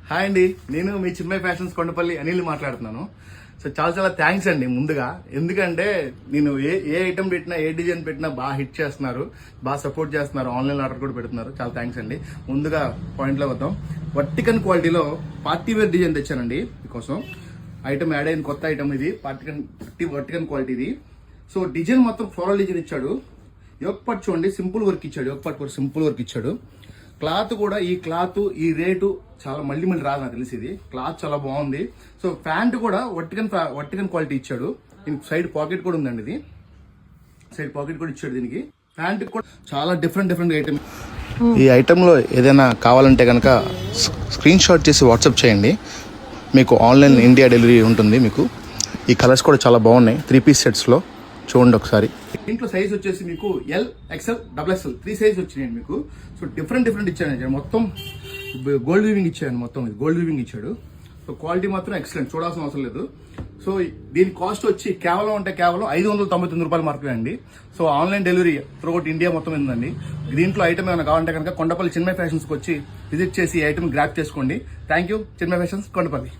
Hi అండి, నేను మీ Chinmay fashions Kondapalli Anil మాట్లాడుతున్నాను. సో చాలా థ్యాంక్స్ అండి ముందుగా. ఎందుకంటే నేను ఏ ఐటమ్ పెట్టినా, ఏ డిజైన్ పెట్టినా బాగా హిట్ చేస్తున్నారు, బాగా సపోర్ట్ చేస్తున్నారు, ఆన్లైన్ ఆర్డర్ కూడా పెడుతున్నారు. చాలా థ్యాంక్స్ అండి. ముందుగా పాయింట్లో వద్దాం. వర్టికన్ క్వాలిటీలో పార్టీ వేర్ డిజైన్ తెచ్చానండి మీకోసం. ఐటమ్ యాడ్ అయిన కొత్త ఐటమ్ ఇది, వర్టికన్ క్వాలిటీ ఇది. సో డిజైన్ మొత్తం ఫ్లోరల్ డిజైన్ ఇచ్చాడు. యోక్ పట్ చూడండి, సింపుల్ వర్క్ ఇచ్చాడు. యోక్ పట్ కూడా సింపుల్ వర్క్ ఇచ్చాడు. క్లాత్ కూడా ఈ క్లాత్ ఈ రేటు చాలా మళ్ళీ రాదు నాకు తెలిసి. ఇది క్లాత్ చాలా బాగుంది. సో ప్యాంట్ కూడా వర్టికన్ క్వాలిటీ ఇచ్చాడు. దీనికి సైడ్ పాకెట్ కూడా ఉందండి. ఇది సైడ్ పాకెట్ కూడా ఇచ్చాడు. దీనికి ప్యాంట్ కూడా చాలా డిఫరెంట్ ఐటమ్. ఈ ఐటెంలో ఏదైనా కావాలంటే కనుక స్క్రీన్ షాట్ చేసి వాట్సాప్ చేయండి. మీకు ఆన్లైన్ ఇండియా డెలివరీ ఉంటుంది. మీకు ఈ కలర్స్ కూడా చాలా బాగున్నాయి. 3 పీస్ సెట్స్లో చూడండి ఒకసారి. దీంట్లో సైజ్ వచ్చేసి మీకు ఎల్, ఎక్స్ఎల్, XXL 3 సైజ్ వచ్చినాయండి మీకు. సో డిఫరెంట్ ఇచ్చాను. మొత్తం గోల్డ్ వీవింగ్ ఇచ్చాను. మొత్తం ఇది గోల్డ్ వీవింగ్ ఇచ్చాడు. సో క్వాలిటీ మాత్రం ఎక్సలెంట్, చూడాల్సిన అవసరం లేదు. సో దీని కాస్ట్ వచ్చి కేవలం 599 రూపాయలు మాత్రమే అండి. So online delivery throughout India మొత్తం ఉందండి. దీంట్లో ఐటమ్ ఏమైనా కావాలంటే కనుక కొండపల్లి చిన్మయ్ ఫ్యాషన్స్కి వచ్చి విజిట్ చేసి ఈ ఐటమ్ గ్రాప్ చేసుకోండి. Thank you Chinmay fashions Kondapalli.